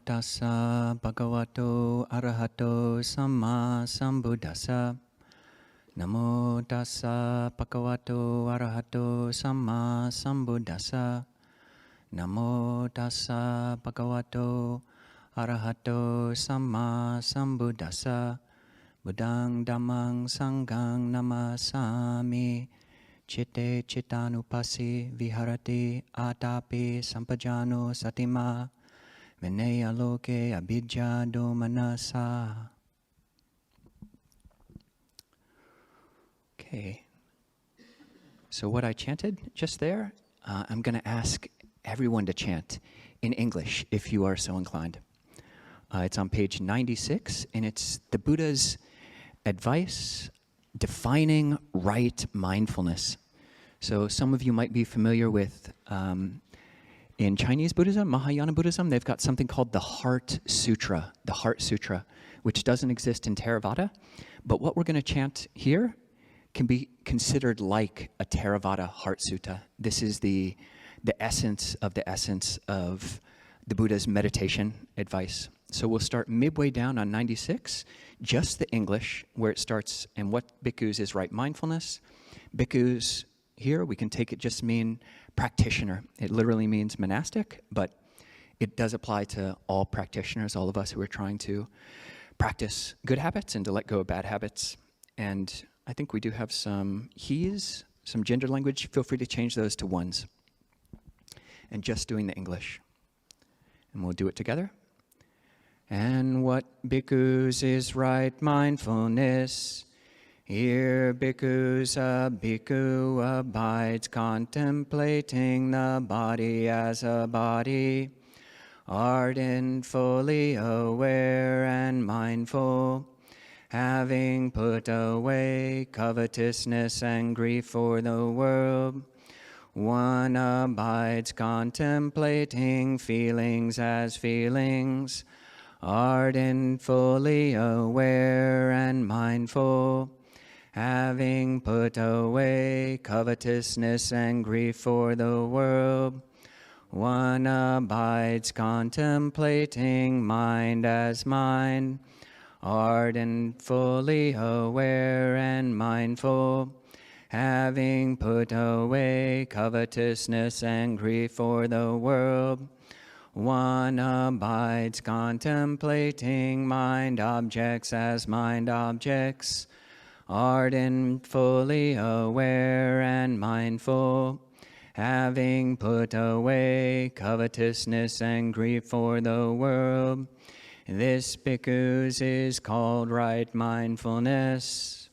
tassa bhagavato arahato samma sambuddhassa. Namo tassa bhagavato arahato samma sambuddhassa. Namo tassa bhagavato arahato samma sambuddhassa. Buddhang dhammang sanghang namasami. Chitte chittanupassi viharati atapi sampajano satima. Vinaya loke abhijja domanasa. Okay. So what I chanted just there, I'm going to ask everyone to chant in English if you are so inclined. It's on page 96, and it's the Buddha's advice defining right mindfulness. So some of you might be familiar with, in Chinese Buddhism, Mahayana Buddhism, they've got something called the Heart Sutra, which doesn't exist in Theravada. But what we're going to chant here can be considered like a Theravada Heart Sutta. This is the essence of the Buddha's meditation advice. So we'll start midway down on 96, just the English, where it starts, and what bhikkhus is right mindfulness. Bhikkhus here, we can take it just mean practitioner. It literally means monastic, but it does apply to all practitioners, all of us who are trying to practice good habits and to let go of bad habits. And I think we do have some he's, some gender language. Feel free to change those to ones. And just doing the English. And we'll do it together. And what bhikkhus is right mindfulness? Here bhikkhus, a bhikkhu abides contemplating the body as a body, ardent, fully aware and mindful, having put away covetousness and grief for the world. One abides contemplating feelings as feelings, ardent, fully aware and mindful, having put away covetousness and grief for the world. One abides contemplating mind as mind, ardent, fully aware and mindful, having put away covetousness and grief for the world. One abides contemplating mind objects as mind objects, ardent, fully aware and mindful, having put away covetousness and grief for the world. This bhikkhus is called right mindfulness.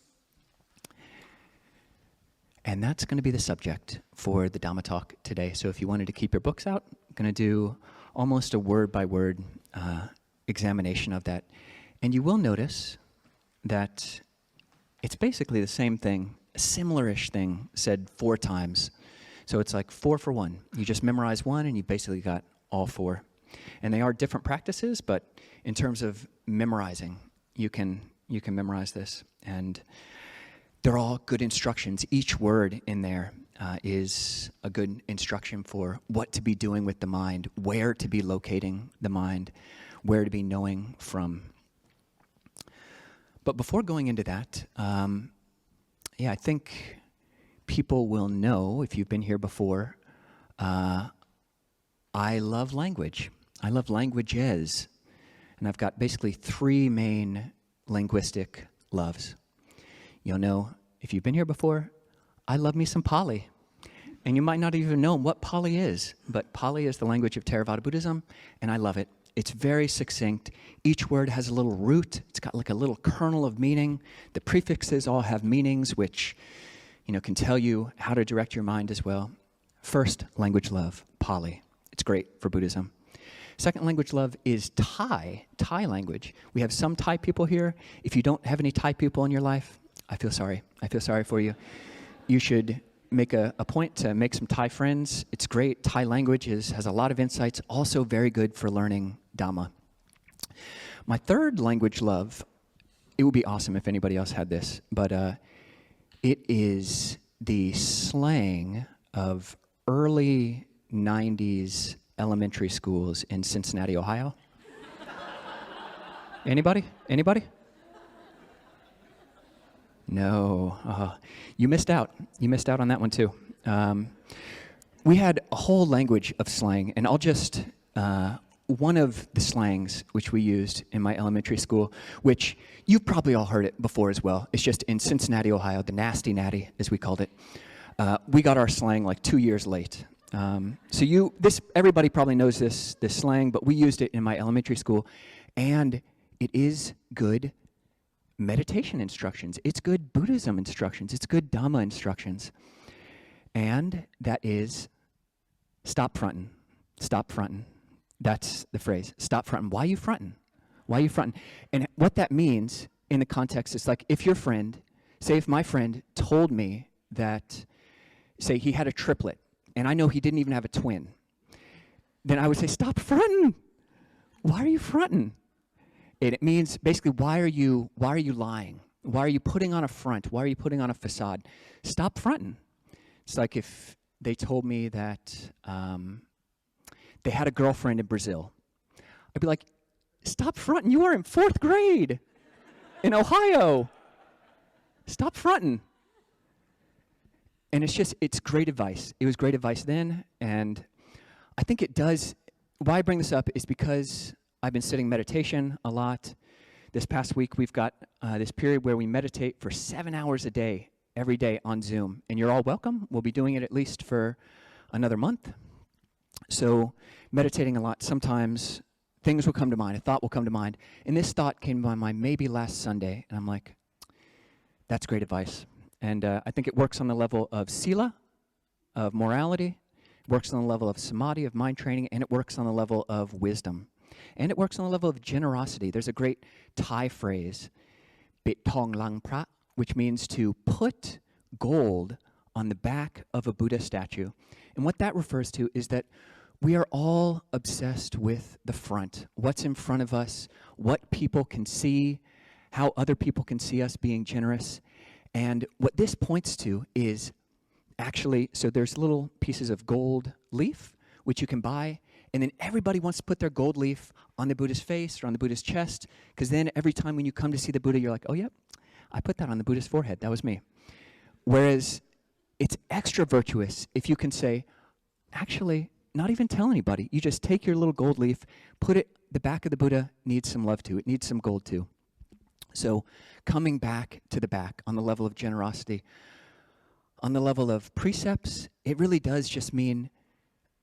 And that's going to be the subject for the Dhamma talk today. So if you wanted to keep your books out, I'm going to do almost a word-by-word examination of that. And you will notice that it's basically the same thing, a similar-ish thing said 4 times. So it's like 4 for 1. You just memorize one and you basically got all 4. And they are different practices, but in terms of memorizing, you can memorize this. And they're all good instructions. Each word in there is a good instruction for what to be doing with the mind, where to be locating the mind, where to be knowing from. But before going into that, I think people will know, if you've been here before, I love language. I love languages. And I've got basically 3 main linguistic loves. You'll know, if you've been here before, I love me some Pali. And you might not even know what Pali is, but Pali is the language of Theravada Buddhism, and I love it. It's very succinct. Each word has a little root. It's got like a little kernel of meaning. The prefixes all have meanings which, can tell you how to direct your mind as well. First language love, Pali. It's great for Buddhism. Second language love is Thai language. We have some Thai people here. If you don't have any Thai people in your life, I feel sorry. I feel sorry for you. You should make a point to make some Thai friends. It's great. Thai language has a lot of insights, also very good for learning Dhamma. My third language love, it would be awesome if anybody else had this, but it is the slang of early 90s elementary schools in Cincinnati, Ohio. Anybody? Anybody? No. You missed out. You missed out on that one too. We had a whole language of slang, and I'll just, one of the slangs which we used in my elementary school, which you've probably all heard it before as well. It's just in Cincinnati, Ohio, the nasty natty, as we called it. We got our slang like 2 years late. Everybody probably knows this slang, but we used it in my elementary school, and it is good meditation instructions. It's good Buddhism instructions. It's good Dhamma instructions. And that is, stop frontin'. Stop frontin'. That's the phrase. Stop frontin'. Why are you frontin'? Why are you frontin'? And what that means in the context is like if my friend told me that, say he had a triplet, and I know he didn't even have a twin, then I would say, stop frontin'. Why are you frontin'? And it means basically, why are you lying? Why are you putting on a front? Why are you putting on a facade? Stop frontin'. It's like if they told me that they had a girlfriend in Brazil. I'd be like, stop frontin'. You are in 4th grade in Ohio. Stop frontin'. And it's great advice. It was great advice then, and I think it does. Why I bring this up is because I've been sitting meditation a lot. This past week, we've got this period where we meditate for 7 hours a day, every day on Zoom. And you're all welcome. We'll be doing it at least for another month. So meditating a lot, sometimes things will come to mind, a thought will come to mind. And this thought came to my mind maybe last Sunday, and I'm like, that's great advice. And I think it works on the level of sila, of morality, it works on the level of samadhi, of mind training, and it works on the level of wisdom. And it works on the level of generosity. There's a great Thai phrase, bit tong lang prat, which means to put gold on the back of a Buddha statue. And what that refers to is that we are all obsessed with the front, what's in front of us, what people can see, how other people can see us being generous. And what this points to is actually, so there's little pieces of gold leaf, which you can buy, and then everybody wants to put their gold leaf on the Buddha's face or on the Buddha's chest, because then every time when you come to see the Buddha, you're like, oh, yep, I put that on the Buddha's forehead. That was me. Whereas it's extra virtuous if you can say, actually, not even tell anybody. You just take your little gold leaf, put it, the back of the Buddha needs some love too. It needs some gold too. So coming back to the back on the level of generosity, on the level of precepts, it really does just mean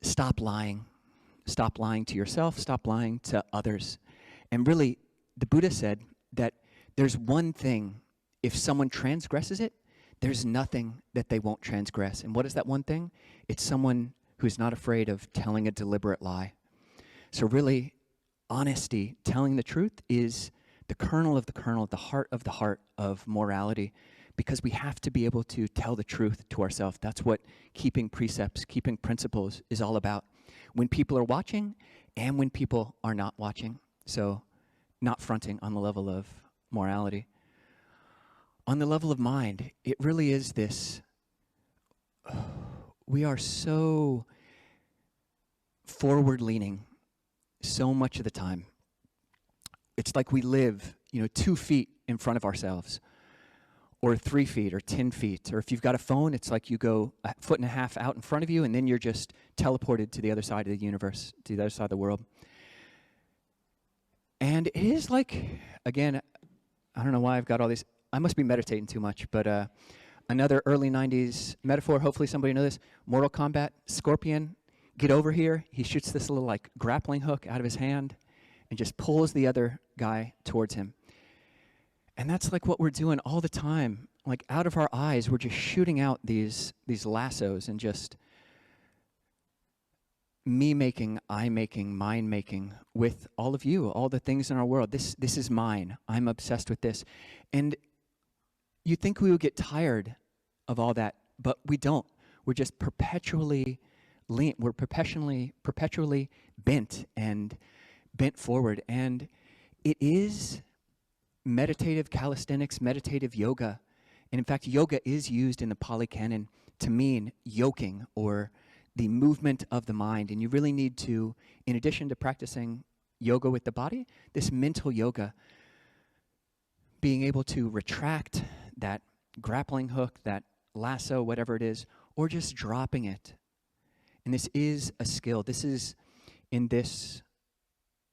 stop lying. Stop lying to yourself, stop lying to others. And really, the Buddha said that there's one thing, if someone transgresses it, there's nothing that they won't transgress. And what is that one thing? It's someone who's not afraid of telling a deliberate lie. So really, honesty, telling the truth, is the kernel of the heart of morality, because we have to be able to tell the truth to ourselves. That's what keeping precepts, keeping principles is all about. When people are watching and when people are not watching. So not fronting on the level of morality. On the level of mind, it really is this, we are so forward-leaning so much of the time. It's like we live, 2 feet in front of ourselves, or 3 feet, or 10 feet. Or if you've got a phone, it's like you go 1.5 feet out in front of you, and then you're just teleported to the other side of the universe, to the other side of the world. And it is like, again, I don't know why I've got all these, I must be meditating too much, but another early 90s metaphor, hopefully somebody knows this, Mortal Kombat, Scorpion, get over here, he shoots this little like grappling hook out of his hand, and just pulls the other guy towards him. And that's like what we're doing all the time. Like out of our eyes, we're just shooting out these lassos, and just me-making, I-making, mine-making with all of you, all the things in our world. This is mine. I'm obsessed with this. And you think we would get tired of all that, but we don't. We're just perpetually we're perpetually bent forward. And it is meditative calisthenics, meditative yoga. And in fact, yoga is used in the Pali Canon to mean yoking, or the movement of the mind. And you really need to, in addition to practicing yoga with the body, this mental yoga, being able to retract that grappling hook, that lasso, whatever it is, or just dropping it. And this is a skill. This is, in this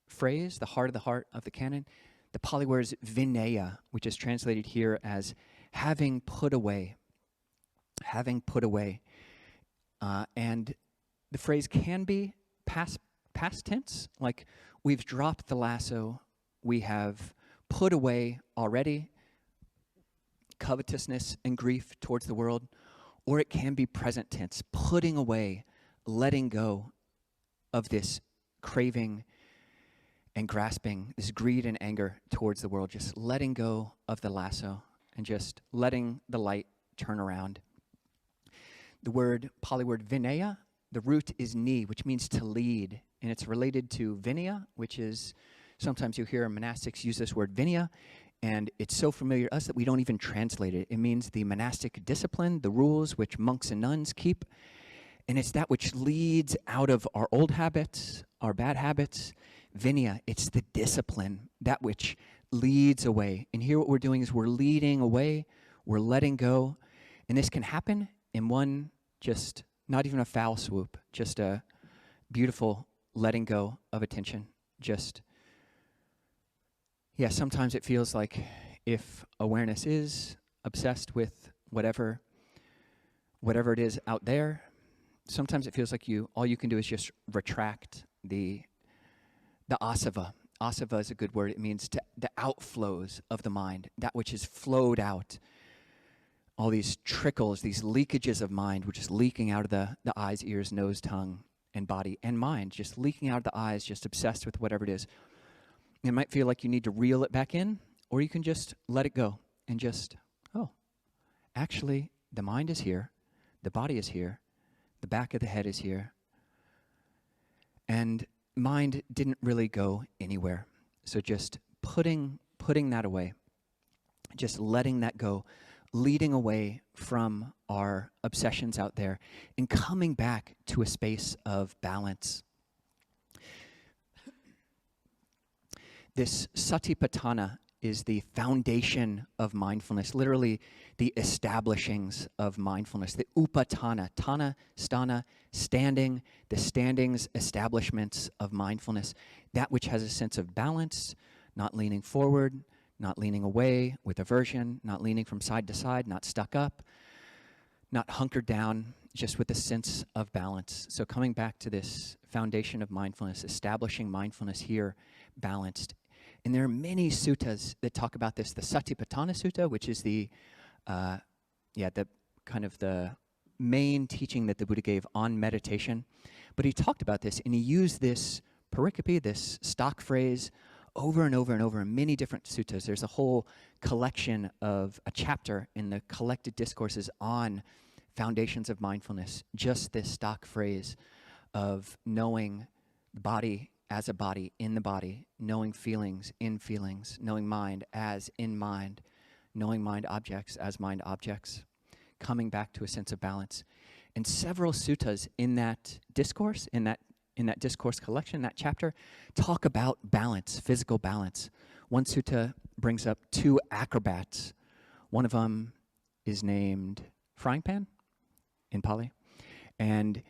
phrase, the heart of the canon, the Pali word is vinaya, which is translated here as having put away. Having put away. And the phrase can be past tense, like we've dropped the lasso, we have put away already covetousness and grief towards the world, or it can be present tense, putting away, letting go of this craving and grasping, this greed and anger towards the world, just letting go of the lasso and just letting the light turn around. The Pali word vinaya, the root is ni, which means to lead, and it's related to vinaya, which is, sometimes you hear monastics use this word vinaya, and it's so familiar to us that we don't even translate it. It means the monastic discipline, the rules which monks and nuns keep, and it's that which leads out of our old habits, our bad habits. Vinaya, it's the discipline, that which leads away. And here what we're doing is we're leading away, we're letting go, and this can happen in one, just not even a foul swoop, just a beautiful letting go of attention. Just, yeah, sometimes it feels like if awareness is obsessed with whatever it is out there, sometimes it feels like all you can do is just retract the asava. Asava is a good word. It means the outflows of the mind, that which is flowed out. All these trickles, these leakages of mind, which is leaking out of the eyes, ears, nose, tongue, and body, and mind, just leaking out of the eyes, just obsessed with whatever it is. It might feel like you need to reel it back in, or you can just let it go and just, actually, the mind is here, the body is here, the back of the head is here, and mind didn't really go anywhere. So just putting that away, just letting that go, leading away from our obsessions out there and coming back to a space of balance. This Satipaṭṭhāna is the foundation of mindfulness, literally the establishings of mindfulness, the upatana, tana, sthana, standing, the standings, establishments of mindfulness, that which has a sense of balance, not leaning forward, not leaning away with aversion, not leaning from side to side, not stuck up, not hunkered down, just with a sense of balance. So coming back to this foundation of mindfulness, establishing mindfulness here, balanced. And there are many suttas that talk about this. The Satipaṭṭhāna Sutta, which is the kind of the main teaching that the Buddha gave on meditation. But he talked about this, and he used this pericope, this stock phrase, over and over and over in many different suttas. There's a whole collection of a chapter in the collected discourses on foundations of mindfulness, just this stock phrase of knowing the body as a body, in the body, knowing feelings in feelings, knowing mind as in mind, knowing mind objects as mind objects, coming back to a sense of balance. And several suttas in that discourse, in that discourse collection, that chapter, talk about balance, physical balance. One sutta brings up two acrobats. One of them is named Frying Pan in Pali. And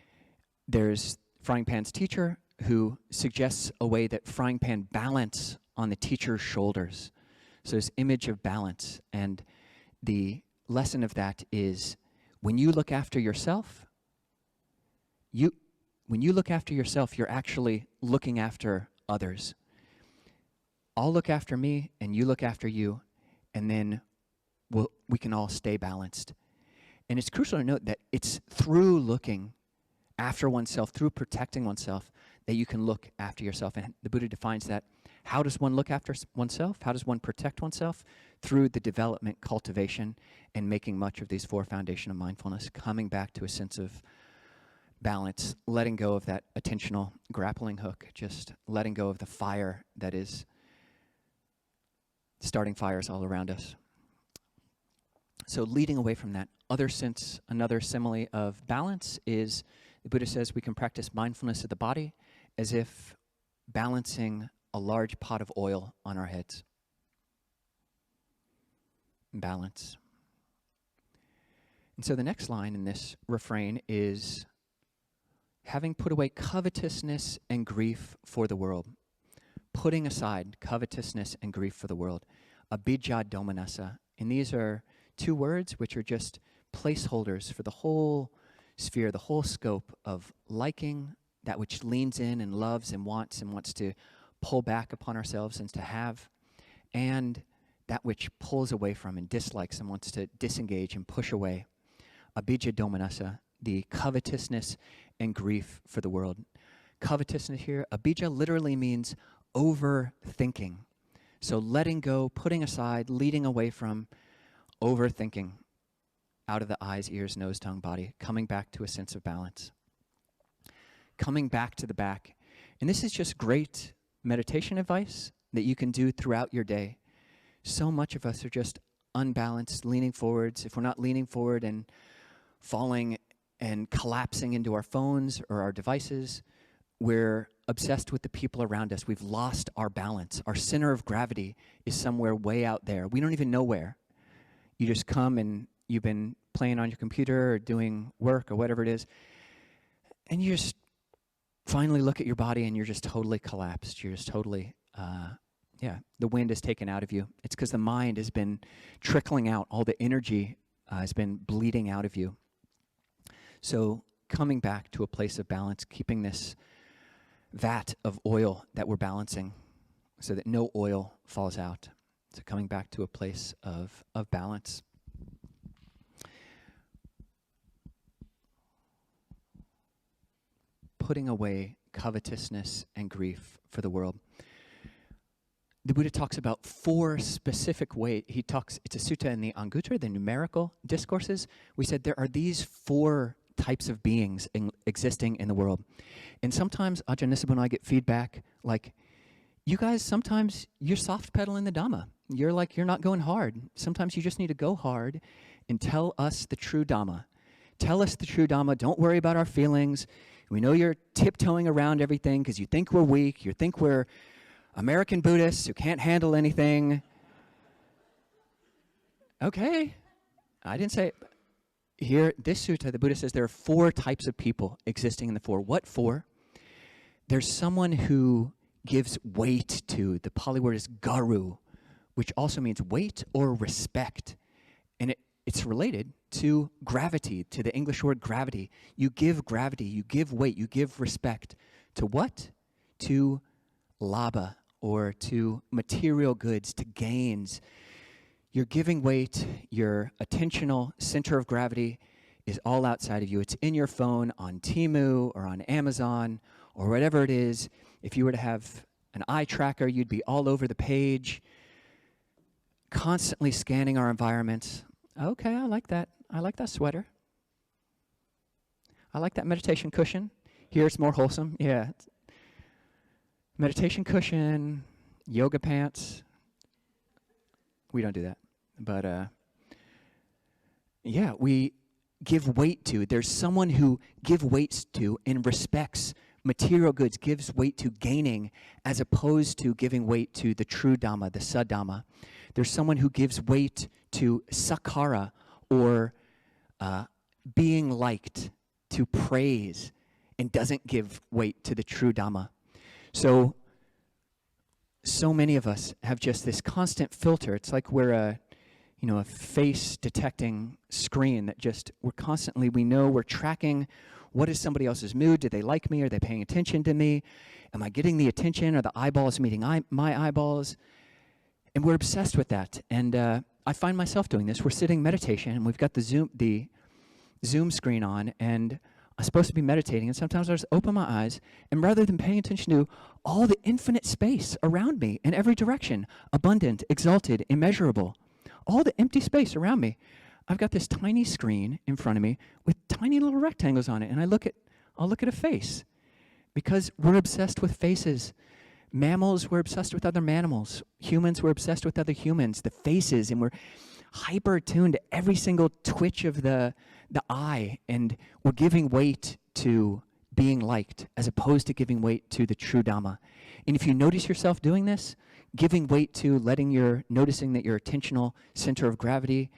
there's Frying Pan's teacher who suggests a way that Frying Pan balance on the teacher's shoulders. So this image of balance. And the lesson of that is when you look after yourself, you're actually looking after others. I'll look after me, and you look after you, and then we can all stay balanced. And it's crucial to note that it's through looking after oneself, through protecting oneself, that you can look after yourself. And the Buddha defines that. How does one look after oneself? How does one protect oneself? Through the development, cultivation, and making much of these four foundations of mindfulness, coming back to a sense of balance, letting go of that attentional grappling hook, just letting go of the fire that is starting fires all around us. So leading away from that. Another simile of balance is, the Buddha says we can practice mindfulness of the body as if balancing a large pot of oil on our heads. Balance. And so the next line in this refrain is, having put away covetousness and grief for the world. Putting aside covetousness and grief for the world. Abhijja domanassa. And these are two words which are just placeholders for the whole sphere, the whole scope of liking that which leans in and loves and wants to pull back upon ourselves and to have, and that which pulls away from and dislikes and wants to disengage and push away. Abhijja domanassa, the covetousness and grief for the world. Covetousness here, abhijja literally means overthinking. So letting go, putting aside, leading away from, overthinking. Out of the eyes, ears, nose, tongue, body, coming back to a sense of balance. Coming back to the back. And this is just great meditation advice that you can do throughout your day. So much of us are just unbalanced, leaning forwards. If we're not leaning forward and falling and collapsing into our phones or our devices, we're obsessed with the people around us. We've lost our balance. Our center of gravity is somewhere way out there. We don't even know where. You just come and you've been playing on your computer or doing work or whatever it is, and you just finally look at your body and you're just totally collapsed. You're just totally, the wind is taken out of you. It's because the mind has been trickling out. All the energy has been bleeding out of you. So coming back to a place of balance, keeping this vat of oil that we're balancing so that no oil falls out. So coming back to a place of balance. Putting away covetousness and grief for the world. The Buddha talks about 4 specific ways. It's a sutta in the Anguttara, the numerical discourses. We said there are these 4 types of beings existing in the world. And sometimes Ajahn Nisabho and I get feedback like, you guys, sometimes you're soft pedaling the Dhamma. You're not going hard. Sometimes you just need to go hard and tell us the true Dhamma. Tell us the true Dhamma. Don't worry about our feelings. We know you're tiptoeing around everything because you think we're weak. You think we're American Buddhists who can't handle anything. Okay. I didn't say it. Here, this sutta, the Buddha says there are 4 types of people existing in the 4. What 4? There's someone who gives weight to, the Pali word is garu, which also means weight or respect. And it's related to gravity, to the English word gravity. You give gravity, you give weight, you give respect. To what? To labha, or to material goods, to gains. You're giving weight, your attentional center of gravity is all outside of you. It's in your phone, on Temu, or on Amazon, or whatever it is. If you were to have an eye tracker, you'd be all over the page, constantly scanning our environments. Okay, I like that. I like that sweater. I like that meditation cushion. Here it's more wholesome. Yeah. Meditation cushion, yoga pants. We don't do that. But, we give weight to. There's someone who give weights to and respects material goods, gives weight to gaining, as opposed to giving weight to the true Dhamma, the Saddhamma. There's someone who gives weight to sakkara, or being liked, to praise, and doesn't give weight to the true Dhamma. So many of us have just this constant filter. It's like we're a face detecting screen that just, we know we're tracking what is somebody else's mood. Do they like me? Are they paying attention to me? Am I getting the attention? Are the eyeballs meeting my eyeballs? And we're obsessed with that. And I find myself doing this. We're sitting meditation, and we've got the Zoom screen on, and I'm supposed to be meditating, and sometimes I just open my eyes, and rather than paying attention to all the infinite space around me in every direction, abundant, exalted, immeasurable, all the empty space around me, I've got this tiny screen in front of me with tiny little rectangles on it, and I'll look at a face, because we're obsessed with faces. Mammals, we're obsessed with other mammals. Humans, we're obsessed with other humans, the faces, and we're hyper attuned to every single twitch of the eye, and we're giving weight to being liked, as opposed to giving weight to the true Dhamma. And if you notice yourself doing this, giving weight to noticing that your attentional center of gravity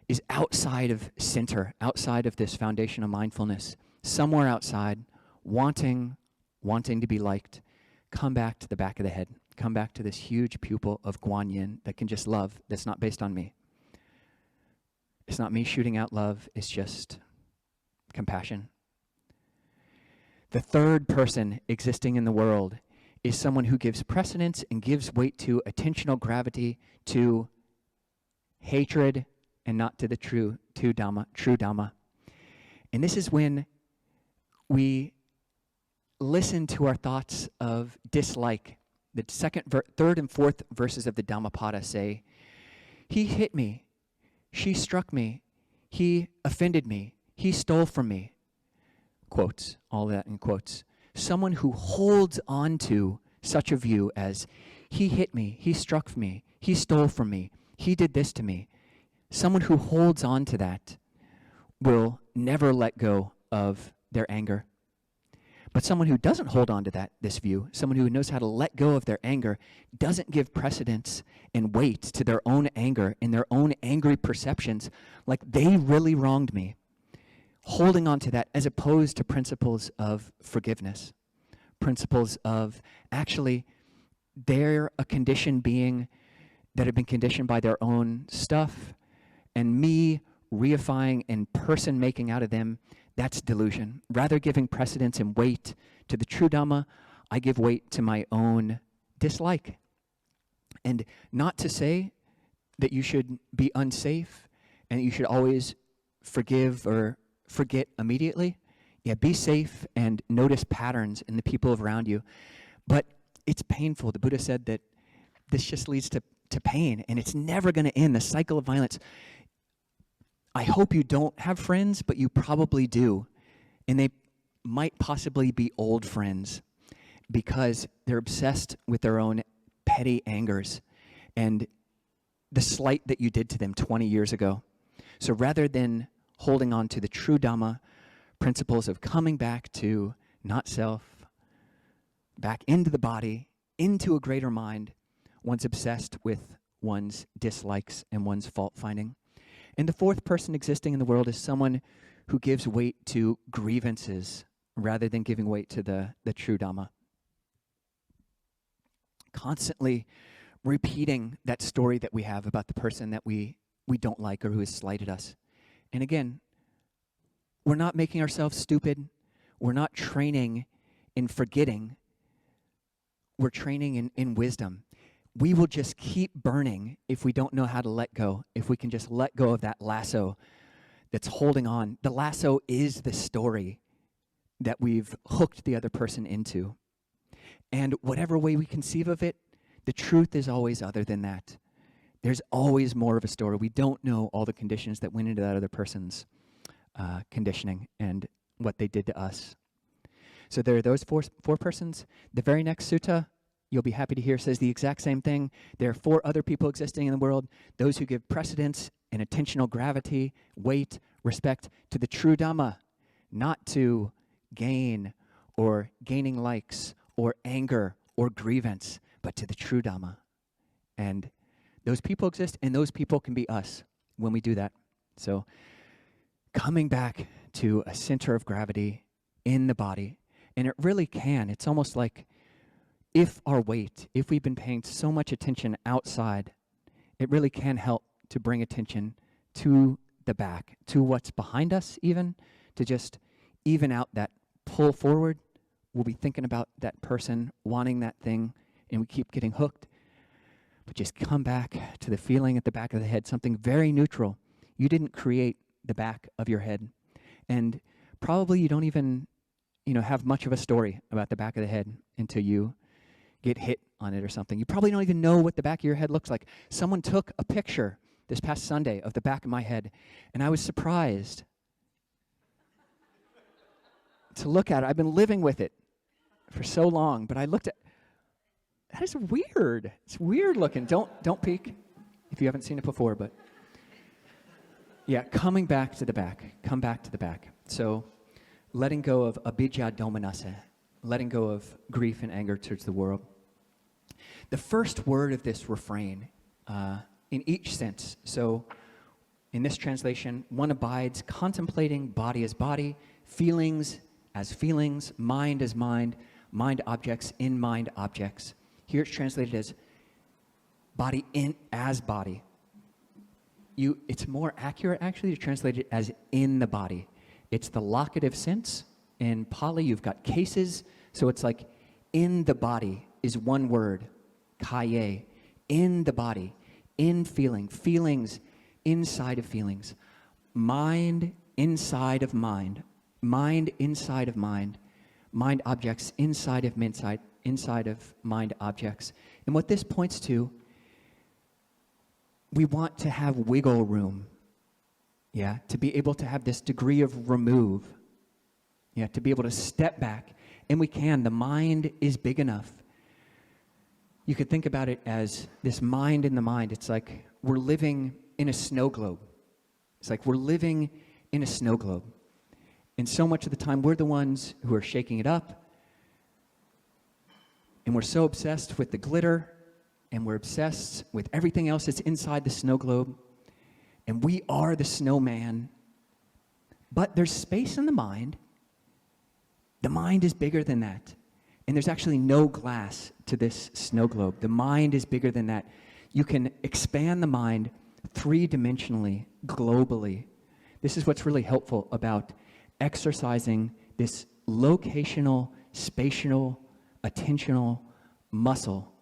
is outside of center, outside of this foundation of mindfulness, somewhere outside, wanting to be liked, come back to the back of the head. Come back to this huge pupil of Guan Yin that can just love, that's not based on me. It's not me shooting out love, it's just compassion. The third person existing in the world is someone who gives precedence and gives weight to attentional gravity, to hatred, and not to the true Dhamma. And this is when we listen to our thoughts of dislike. The third and fourth verses of the Dhammapada say, he hit me, she struck me, he offended me, he stole from me. Quotes, all that in quotes. Someone who holds on to such a view as, he hit me, he struck me, he stole from me, he did this to me. Someone who holds on to that will never let go of their anger. But someone who doesn't hold on to this view, someone who knows how to let go of their anger, doesn't give precedence and weight to their own anger and their own angry perceptions, like they really wronged me. Holding on to that as opposed to principles of forgiveness, principles of actually they're a conditioned being that have been conditioned by their own stuff, and me reifying and person making out of them, that's delusion. Rather giving precedence and weight to the true Dhamma, I give weight to my own dislike. And not to say that you should be unsafe and that you should always forgive or forget immediately. Yeah, be safe and notice patterns in the people around you. But it's painful. The Buddha said that this just leads to pain, and it's never going to end, the cycle of violence. I hope you don't have friends, but you probably do. And they might possibly be old friends because they're obsessed with their own petty angers and the slight that you did to them 20 years ago. So rather than holding on to the true Dhamma, principles of coming back to not self, back into the body, into a greater mind, one's obsessed with one's dislikes and one's fault-finding. And the fourth person existing in the world is someone who gives weight to grievances rather than giving weight to the true Dhamma. Constantly repeating that story that we have about the person that we don't like or who has slighted us. And again, we're not making ourselves stupid. We're not training in forgetting. We're training in wisdom. We will just keep burning if we don't know how to let go, if we can just let go of that lasso that's holding on. The lasso is the story that we've hooked the other person into. And whatever way we conceive of it, the truth is always other than that. There's always more of a story. We don't know all the conditions that went into that other person's conditioning and what they did to us. So there are those four persons. The very next sutta, you'll be happy to hear, says the exact same thing. There are four other people existing in the world, those who give precedence and attentional gravity, weight, respect to the true Dhamma, not to gain or gaining likes or anger or grievance, but to the true Dhamma. And those people exist, and those people can be us when we do that. So coming back to a center of gravity in the body, and it really can. It's almost like if we've been paying so much attention outside, it really can help to bring attention to the back, to what's behind us even, to just even out that pull forward. We'll be thinking about that person wanting that thing, and we keep getting hooked. But just come back to the feeling at the back of the head, something very neutral. You didn't create the back of your head. And probably you don't even, have much of a story about the back of the head until you get hit on it or something. You probably don't even know what the back of your head looks like. Someone took a picture this past Sunday of the back of my head, and I was surprised to look at it. I've been living with it for so long, but I looked at, that is weird. It's weird looking. Don't peek if you haven't seen it before, but yeah, coming back to the back. Come back to the back. So letting go of abhijja domanassa, letting go of grief and anger towards the world. The first word of this refrain, in each sense, so in this translation, one abides contemplating body as body, feelings as feelings, mind as mind, mind objects in mind objects. Here it's translated as body in as body. It's more accurate actually to translate it as in the body. It's the locative sense. In Pali, you've got cases, so it's like in the body is one word, kaye, in the body, in feeling, feelings inside of feelings, mind inside of mind, mind inside of mind, mind objects inside of mind objects. And what this points to, we want to have wiggle room, to be able to have this degree of remove, to be able to step back. And we can. The mind is big enough. You could think about it as this mind in the mind. It's like we're living in a snow globe. It's like we're living in a snow globe. And so much of the time, we're the ones who are shaking it up. And we're so obsessed with the glitter, and we're obsessed with everything else that's inside the snow globe. And we are the snowman. But there's space in the mind. The mind is bigger than that. And there's actually no glass to this snow globe. The mind is bigger than that. You can expand the mind three-dimensionally, globally. This is what's really helpful about exercising this locational, spatial, attentional muscle.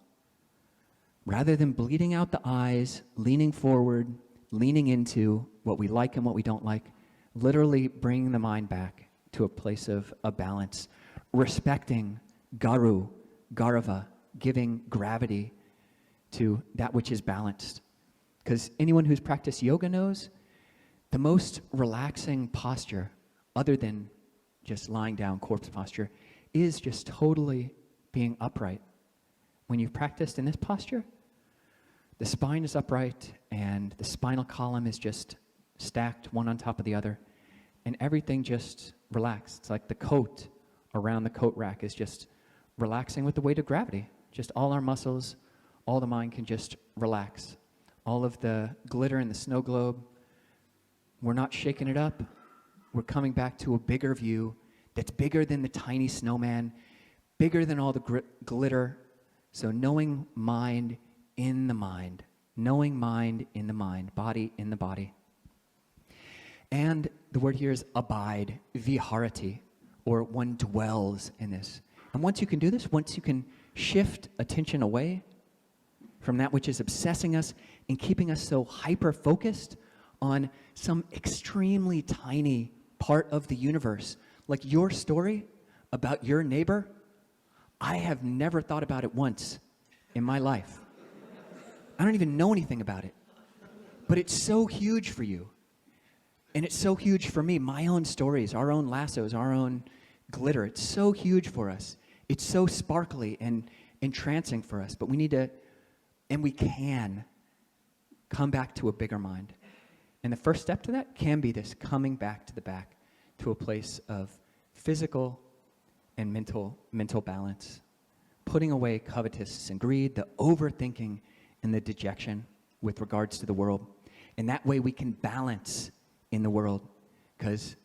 Rather than bleeding out the eyes, leaning forward, leaning into what we like and what we don't like, literally bringing the mind back to a place of a balance, respecting garu, garava, giving gravity to that which is balanced. Because anyone who's practiced yoga knows the most relaxing posture, other than just lying down, corpse posture, is just totally being upright. When you've practiced in this posture, the spine is upright and the spinal column is just stacked one on top of the other, and everything just relaxed. It's like the coat around the coat rack is just relaxing with the weight of gravity. Just all our muscles, all the mind can just relax. All of the glitter in the snow globe, we're not shaking it up. We're coming back to a bigger view that's bigger than the tiny snowman, bigger than all the glitter. So knowing mind in the mind, knowing mind in the mind, body in the body. And the word here is abide, viharati, or one dwells in this. And once you can do this, once you can shift attention away from that which is obsessing us and keeping us so hyper-focused on some extremely tiny part of the universe, like your story about your neighbor, I have never thought about it once in my life. I don't even know anything about it. But it's so huge for you. And it's so huge for me, my own stories, our own lassos, our own glitter. It's so huge for us. It's so sparkly and entrancing for us. But we need to, and we can, come back to a bigger mind. And the first step to that can be this coming back to the back, to a place of physical and mental balance. Putting away covetousness and greed, the overthinking and the dejection with regards to the world. And that way we can balance in the world, because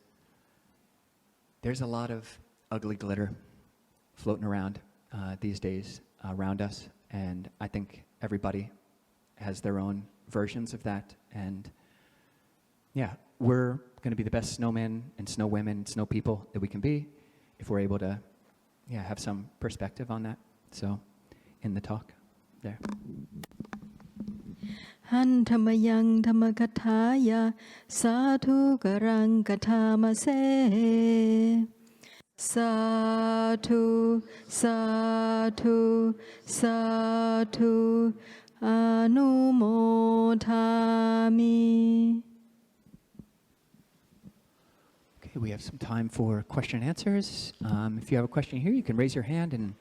there's a lot of ugly glitter floating around these days around us, and I think everybody has their own versions of that. And yeah, we're going to be the best snowmen and snowwomen, snow people that we can be if we're able to have some perspective on that. So in the talk there. Han Thamayang Thamakathaya Sadhu Garang Kathamase Sadhu Sadhu Sadhu Anumodhami. Okay, we have some time for question and answers. If you have a question here, you can raise your hand and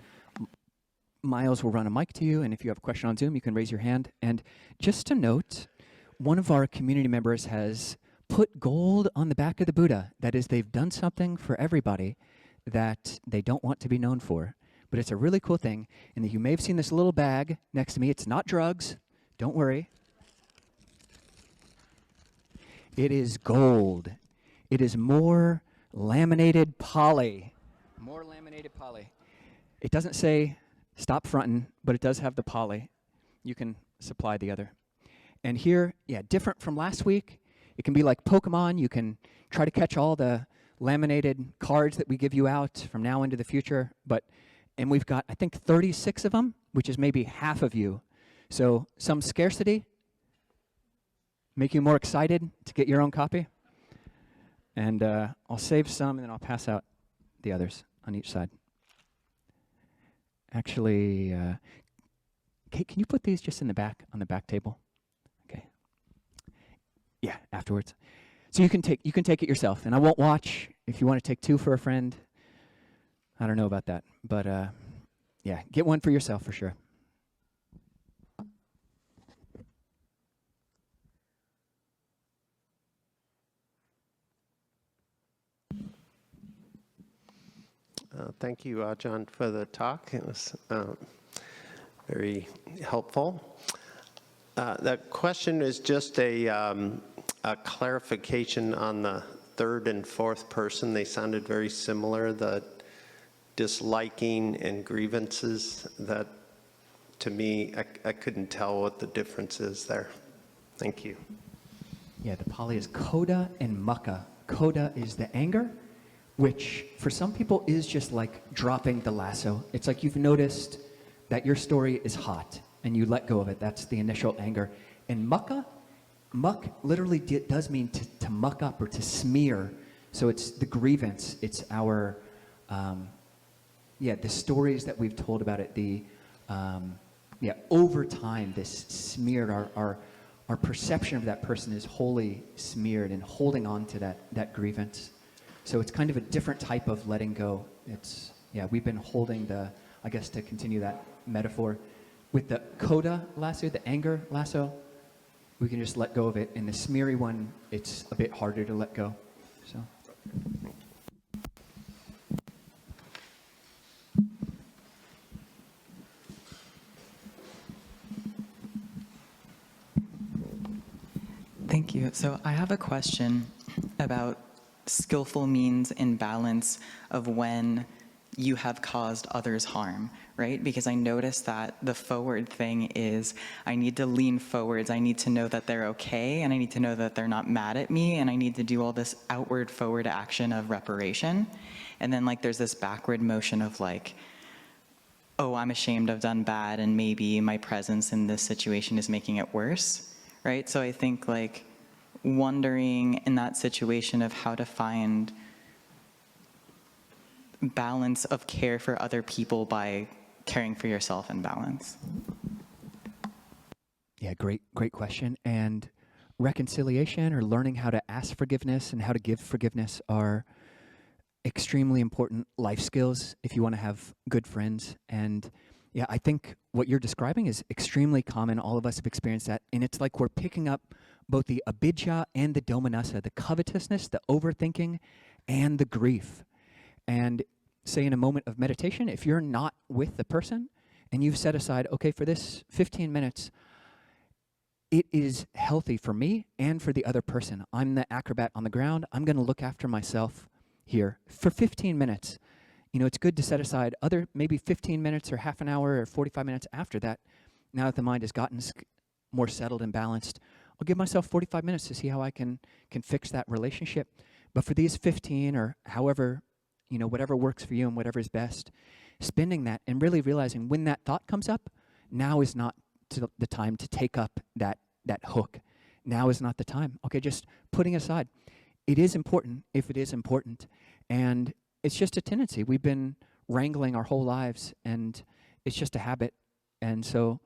Miles will run a mic to you, and if you have a question on Zoom, you can raise your hand. And just to note, one of our community members has put gold on the back of the Buddha. That is, they've done something for everybody that they don't want to be known for. But it's a really cool thing. And you may have seen this little bag next to me. It's not drugs. Don't worry. It is gold. It is more laminated poly. More laminated poly. It doesn't say stop frontin', but it does have the poly. You can supply the other. And here, yeah, different from last week. It can be like Pokemon. You can try to catch all the laminated cards that we give you out from now into the future. And we've got, I think, 36 of them, which is maybe half of you. So some scarcity, make you more excited to get your own copy. And I'll save some, and then I'll pass out the others on each side. Actually, Kate, can you put these just in the back, on the back table? Okay. Yeah, afterwards. So you can take it yourself, and I won't watch. If you want to take 2 for a friend, I don't know about that, but yeah, get one for yourself for sure. Thank you, Ajahn, for the talk. It was very helpful. The question is just a clarification on the third and fourth person. They sounded very similar, the disliking and grievances. That, to me, I couldn't tell what the difference is there. Thank you. Yeah, the Pali is koda and mukha. Koda is the anger, which for some people is just like dropping the lasso. It's like you've noticed that your story is hot and you let go of it. That's the initial anger. And mukha, muck literally does mean to muck up or to smear. So it's the grievance. It's our, the stories that we've told about it. Over time, this smeared, our perception of that person is wholly smeared and holding on to that grievance. So it's kind of a different type of letting go. We've been holding I guess to continue that metaphor, with the koda lasso, the anger lasso, we can just let go of it. And the smeary one, it's a bit harder to let go. So. Thank you. So I have a question about skillful means and balance of when you have caused others harm, right? Because I noticed that the forward thing is I need to lean forwards. I need to know that they're okay, and I need to know that they're not mad at me, and I need to do all this outward forward action of reparation. And then like there's this backward motion of like, oh, I'm ashamed I've done bad, and maybe my presence in this situation is making it worse, right? So I think like wondering in that situation of how to find balance of care for other people by caring for yourself in balance. Yeah, great question. And reconciliation, or learning how to ask forgiveness and how to give forgiveness, are extremely important life skills if you want to have good friends. And yeah, I think what you're describing is extremely common. All of us have experienced that. And it's like we're picking up both the abhijja and the domanassa, the covetousness, the overthinking, and the grief. And say in a moment of meditation, if you're not with the person and you've set aside, okay, for this 15 minutes, it is healthy for me and for the other person. I'm the acrobat on the ground. I'm going to look after myself here for 15 minutes. You know, it's good to set aside maybe 15 minutes or half an hour or 45 minutes after that. Now that the mind has gotten more settled and balanced, I'll give myself 45 minutes to see how I can fix that relationship. But for these 15 or however, you know, whatever works for you and whatever is best, spending that and really realizing when that thought comes up, now is not the time to take up that hook. Now is not the time. Okay, just putting aside. It is important if it is important. And it's just a tendency. We've been wrangling our whole lives, and it's just a habit. And so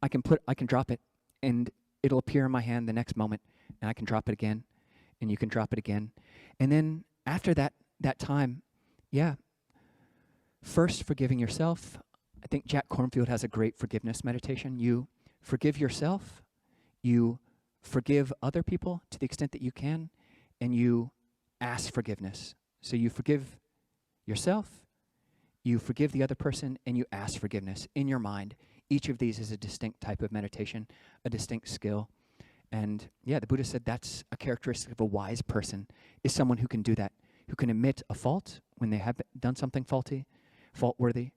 I can drop it, and it'll appear in my hand the next moment, and I can drop it again, and you can drop it again. And then after that time, first forgiving yourself. I think Jack Kornfield has a great forgiveness meditation. You forgive yourself, you forgive other people to the extent that you can, and you ask forgiveness. So you forgive yourself, you forgive the other person, and you ask forgiveness in your mind. Each of these is a distinct type of meditation, a distinct skill. And yeah, the Buddha said that's a characteristic of a wise person, is someone who can do that, who can admit a fault when they have done something fault-worthy,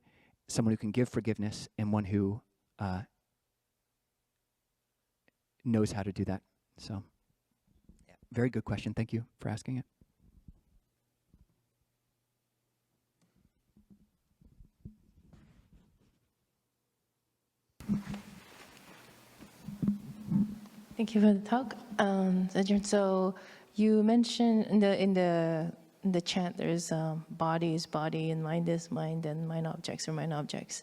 someone who can give forgiveness, and one who knows how to do that. So, yeah, very good question. Thank you for asking it. Thank you for the talk, Ajahn. So you mentioned in the chant there's body is body and mind is mind and mind objects are mind objects.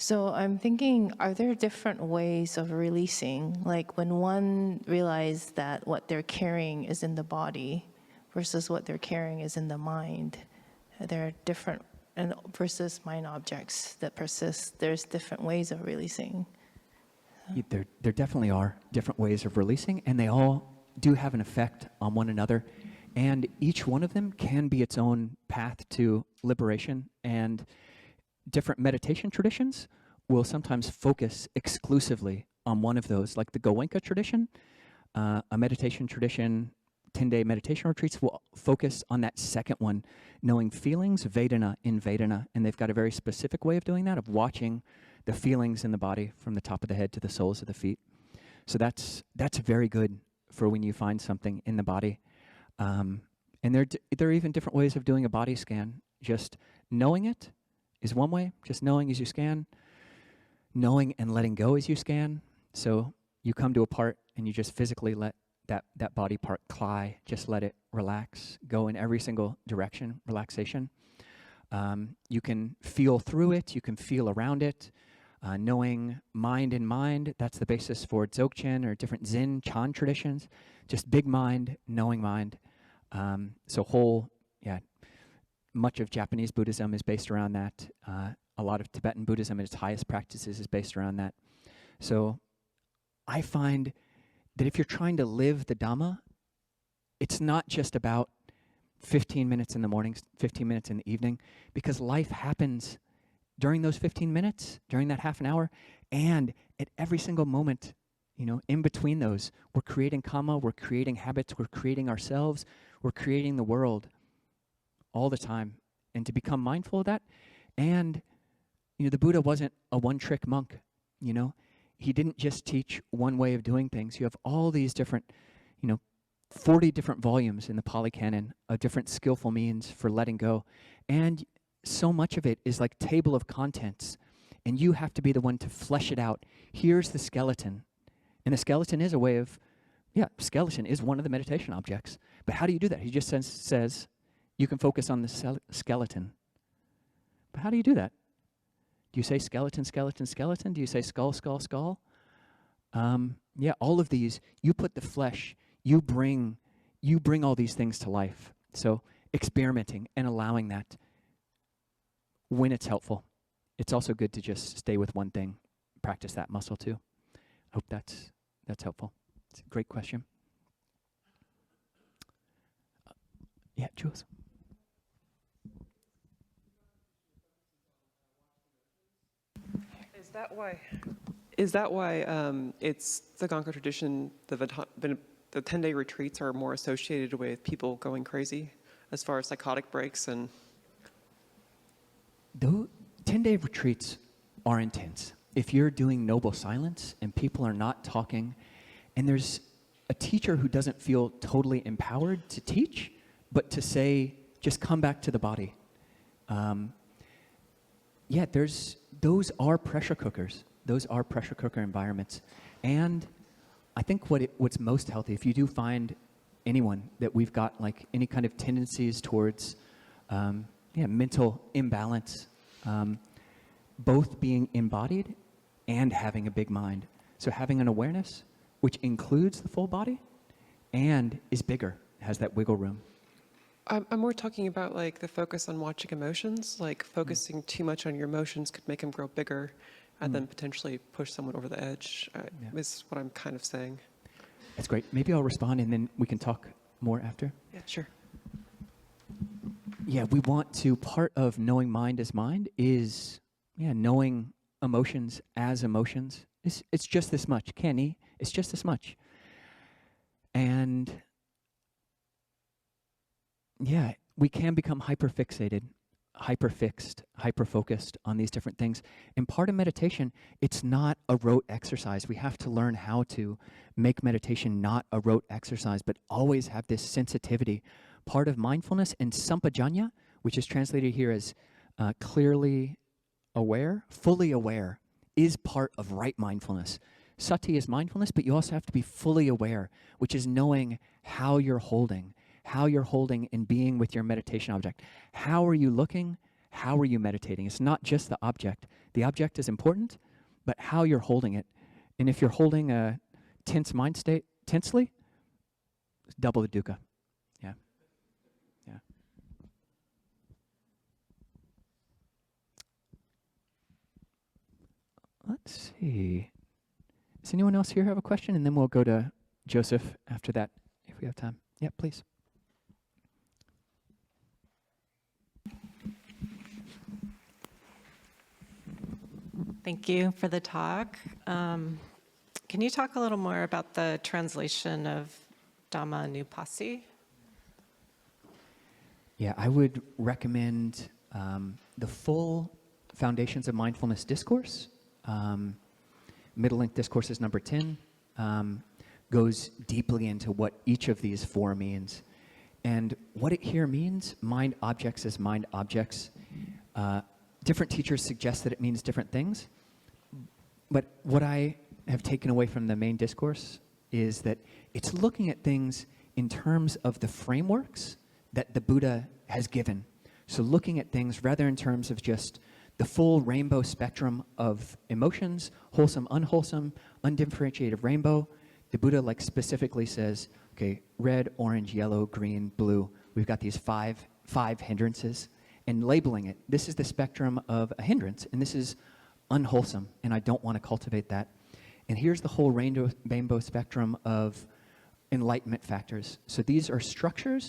So I'm thinking, are there different ways of releasing? Like when one realizes that what they're carrying is in the body versus what they're carrying is in the mind, there are different, and versus mind objects that persist, there's different ways of releasing. There definitely are different ways of releasing, and they all do have an effect on one another. And each one of them can be its own path to liberation. And different meditation traditions will sometimes focus exclusively on one of those, like the Goenka tradition, a meditation tradition, 10-day meditation retreats will focus on that second one, knowing feelings, Vedana in Vedana. And they've got a very specific way of doing that, of watching the feelings in the body from the top of the head to the soles of the feet. So that's very good for when you find something in the body. And there are even different ways of doing a body scan. Just knowing it is one way, just knowing as you scan, knowing and letting go as you scan. So you come to a part and you just physically let that body part cly, just let it relax, go in every single direction, relaxation. You can feel through it, you can feel around it. Knowing mind in mind, that's the basis for Dzogchen or different Zen, Chan traditions. Just big mind, knowing mind. Much of Japanese Buddhism is based around that. A lot of Tibetan Buddhism at its highest practices is based around that. So I find that if you're trying to live the Dhamma, it's not just about 15 minutes in the morning, 15 minutes in the evening, because life happens during those 15 minutes, during that half an hour, and at every single moment, in between those, we're creating karma, we're creating habits, we're creating ourselves, we're creating the world all the time. And to become mindful of that, and, the Buddha wasn't a one-trick monk, He didn't just teach one way of doing things. You have all these different, 40 different volumes in the Pali Canon of different skillful means for letting go. And so much of it is like table of contents, and you have to be the one to flesh it out. Here's the skeleton. And the skeleton is a way of, skeleton is one of the meditation objects. But how do you do that? He just says you can focus on the skeleton. But how do you do that? Do you say skeleton, skeleton, skeleton? Do you say skull, skull, skull? All of these, you put the flesh, you bring all these things to life. So experimenting and allowing that when it's helpful. It's also good to just stay with one thing, practice that muscle too. I hope that's helpful. It's a great question. Jules. Is that why it's the Gonka tradition, the 10-day retreats are more associated with people going crazy as far as psychotic breaks? And Those 10-day retreats are intense. If you're doing noble silence and people are not talking, and there's a teacher who doesn't feel totally empowered to teach, but to say, just come back to the body. Those are pressure cookers. Those are pressure cooker environments. And I think what's most healthy, if you do find anyone that we've got like any kind of tendencies towards mental imbalance, both being embodied and having a big mind. So having an awareness which includes the full body and is bigger, has that wiggle room. I'm more talking about like the focus on watching emotions, like focusing too much on your emotions could make them grow bigger and then potentially push someone over the edge, is what I'm kind of saying. That's great. Maybe I'll respond and then we can talk more after. Yeah, sure. Yeah, we want to, part of knowing mind as mind is, knowing emotions as emotions. It's just this much. Kenny, it's just this much. And yeah, we can become hyperfixated, hyperfixed, hyperfocused on these different things. And part of meditation, it's not a rote exercise. We have to learn how to make meditation not a rote exercise, but always have this sensitivity. Part of mindfulness and sampajanya, which is translated here as clearly aware, fully aware, is part of right mindfulness. Sati is mindfulness, but you also have to be fully aware, which is knowing how you're holding and being with your meditation object. How are you looking? How are you meditating? It's not just the object. The object is important, but how you're holding it. And if you're holding a tense mind state tensely, it's double the dukkha. Yeah. Yeah. Let's see. Does anyone else here have a question? And then we'll go to Joseph after that, if we have time. Yeah, please. Thank you for the talk. Can you talk a little more about the translation of Dhammanupassī? Yeah, I would recommend the full Foundations of Mindfulness discourse. Middle length discourse is number 10. Goes deeply into what each of these four means. And what it here means, mind objects as mind objects. Different teachers suggest that it means different things. But what I have taken away from the main discourse is that it's looking at things in terms of the frameworks that the Buddha has given. So looking at things rather in terms of just the full rainbow spectrum of emotions, wholesome, unwholesome, undifferentiated rainbow. The Buddha specifically says, okay, red, orange, yellow, green, blue. We've got these five hindrances. And labeling it, this is the spectrum of a hindrance, and this is unwholesome, and I don't want to cultivate that. And here's the whole rainbow spectrum of enlightenment factors. So these are structures